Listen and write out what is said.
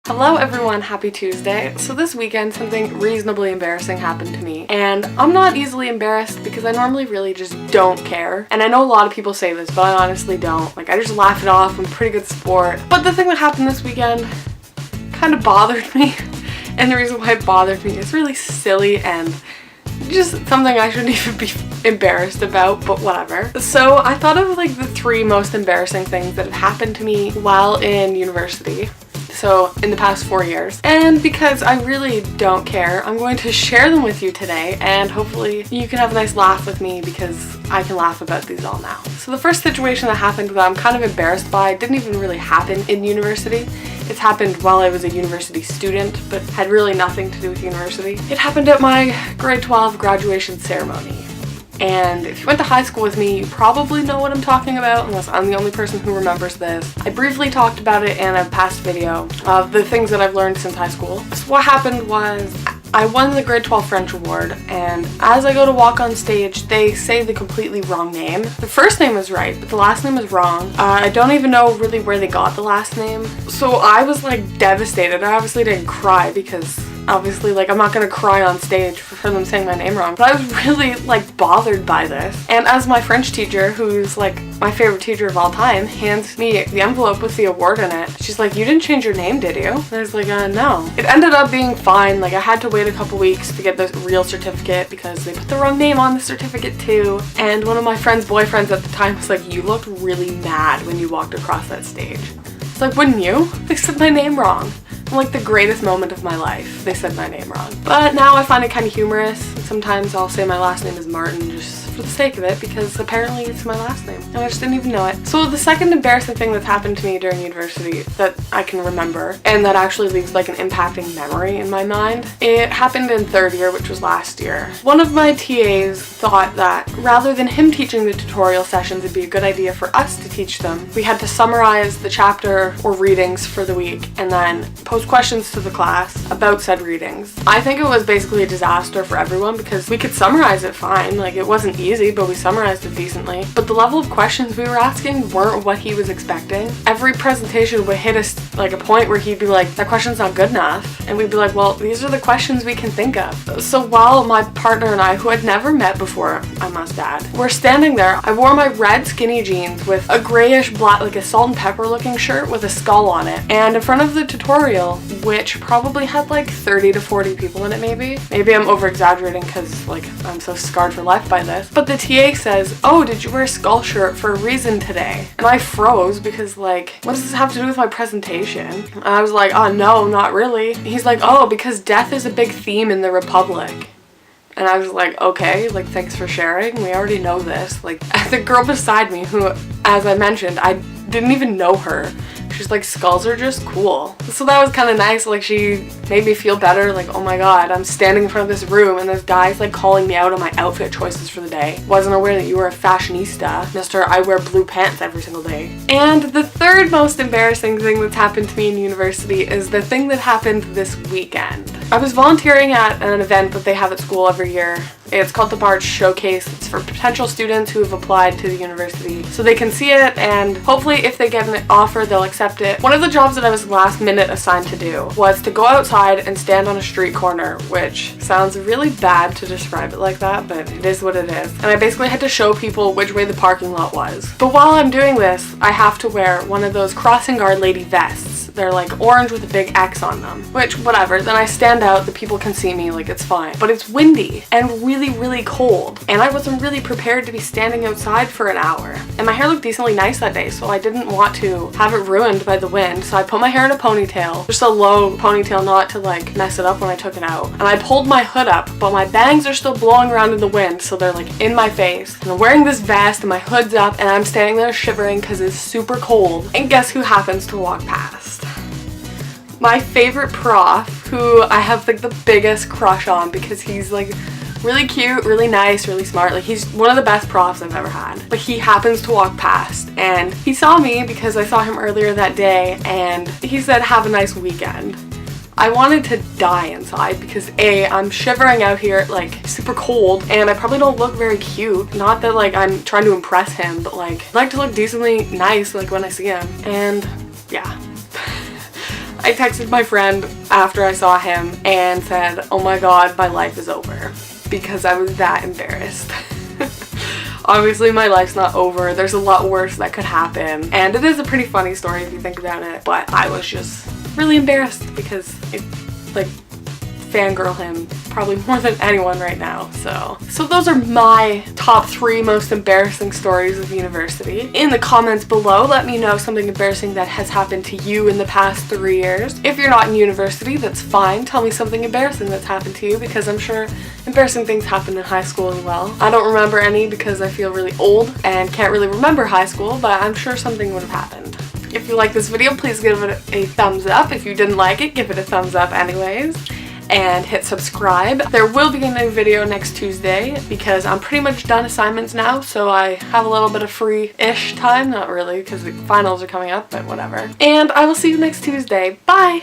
Hello everyone, happy Tuesday. So this weekend something reasonably embarrassing happened to me, and I'm not easily embarrassed because I normally really just don't care. And I know a lot of people say this, but I honestly don't. Like, I just laugh it off, I'm a pretty good sport. But the thing that happened this weekend kind of bothered me, and the reason why it bothered me is really silly and just something I shouldn't even be embarrassed about, but whatever. So I thought of like the 3 most embarrassing things that had happened to me while in university. So in the past 4 years. And because I really don't care, I'm going to share them with you today, and hopefully you can have a nice laugh with me because I can laugh about these all now. So the first situation that happened that I'm kind of embarrassed by didn't even really happen in university. It's happened while I was a university student, but had really nothing to do with university. It happened at my grade 12 graduation ceremony. And if you went to high school with me, you probably know what I'm talking about, unless I'm the only person who remembers this. I briefly talked about it in a past video of the things that I've learned since high school. So what happened was I won the grade 12 French award, and as I go to walk on stage, they say the completely wrong name. The first name is right, but the last name is wrong. I don't even know really where they got the last name. So I was like devastated. I obviously didn't cry because obviously, like, I'm not gonna cry on stage for them saying my name wrong, but I was really, like, bothered by this. And as my French teacher, who's, like, my favorite teacher of all time, hands me the envelope with the award in it, she's like, "You didn't change your name, did you?" And I was like, no. It ended up being fine. Like, I had to wait a couple weeks to get the real certificate because they put the wrong name on the certificate, too. And one of my friend's boyfriends at the time was like, "You looked really mad when you walked across that stage." It's like, wouldn't you? They said my name wrong. Like the greatest moment of my life. They said my name wrong. But now I find it kind of humorous. Sometimes I'll say my last name is Martin just for the sake of it because apparently it's my last name and I just didn't even know it. So the second embarrassing thing that's happened to me during university that I can remember and that actually leaves like an impacting memory in my mind, it happened in 3rd year, which was last year. One of my TAs thought that rather than him teaching the tutorial sessions, it'd be a good idea for us to teach them. We had to summarize the chapter or readings for the week and then pose questions to the class about said readings. I think it was basically a disaster for everyone because we could summarize it fine, like it wasn't easy, but we summarized it decently. But the level of questions we were asking weren't what he was expecting. Every presentation would hit us like a point where he'd be like, "That question's not good enough." And we'd be like, "Well, these are the questions we can think of." So while my partner and I, who had never met before, I must add, were standing there, I wore my red skinny jeans with a grayish black, like a salt and pepper looking shirt with a skull on it. And in front of the tutorial, which probably had like 30 to 40 people in it maybe. Maybe I'm over exaggerating because like I'm so scarred for life by this. But the TA says, "Oh, did you wear a skull shirt for a reason today?" And I froze because like, what does this have to do with my presentation? And I was like, "Oh no, not really." He's like, "Oh, because death is a big theme in the Republic." And I was like, okay, like, thanks for sharing. We already know this. Like, the girl beside me, who, as I mentioned, I didn't even know her. She's like, "Skulls are just cool." So that was kind of nice. Like, she made me feel better. Like, oh my god, I'm standing in front of this room and this guy's like calling me out on my outfit choices for the day. Wasn't aware that you were a fashionista, Mr. I wear blue pants every single day. And the 3rd most embarrassing thing that's happened to me in university is the thing that happened this weekend. I was volunteering at an event that they have at school every year. It's called the Bard Showcase. It's for potential students who have applied to the university so they can see it, and hopefully if they get an offer, they'll accept it. One of the jobs that I was last minute assigned to do was to go outside and stand on a street corner, which sounds really bad to describe it like that, but it is what it is. And I basically had to show people which way the parking lot was. But while I'm doing this, I have to wear one of those crossing guard lady vests. They're like orange with a big X on them, which whatever. Then I stand out, the people can see me, like it's fine. But it's windy and really cold, and I wasn't really prepared to be standing outside for an hour. And my hair looked decently nice that day, so I didn't want to have it ruined by the wind, so I put my hair in a ponytail, just a low ponytail, not to like mess it up when I took it out. And I pulled my hood up, but my bangs are still blowing around in the wind, so they're like in my face. And I'm wearing this vest and my hood's up, and I'm standing there shivering because it's super cold. And guess who happens to walk past? My favorite prof, who I have like the biggest crush on because he's like really cute, really nice, really smart. Like, he's one of the best profs I've ever had. But he happens to walk past, and he saw me because I saw him earlier that day, and he said, "Have a nice weekend." I wanted to die inside because A, I'm shivering out here, like super cold, and I probably don't look very cute. Not that like I'm trying to impress him, but like I like to look decently nice like when I see him. And yeah. I texted my friend after I saw him and said, oh my god, my life is over, because I was that embarrassed. Obviously my life's not over, there's a lot worse that could happen, and it is a pretty funny story if you think about it, but I was just really embarrassed because it, like, fangirl him probably more than anyone right now. So those are my top 3 most embarrassing stories of university. In the comments below, let me know something embarrassing that has happened to you in the past 3 years. If you're not in university, that's fine. Tell me something embarrassing that's happened to you, because I'm sure embarrassing things happened in high school as well. I don't remember any because I feel really old and can't really remember high school, but I'm sure something would have happened. If you like this video, please give it a thumbs up. If you didn't like it, give it a thumbs up anyways. And hit subscribe. There will be a new video next Tuesday because I'm pretty much done assignments now, so I have a little bit of free-ish time. Not really, because the finals are coming up, but whatever. And I will see you next Tuesday. Bye!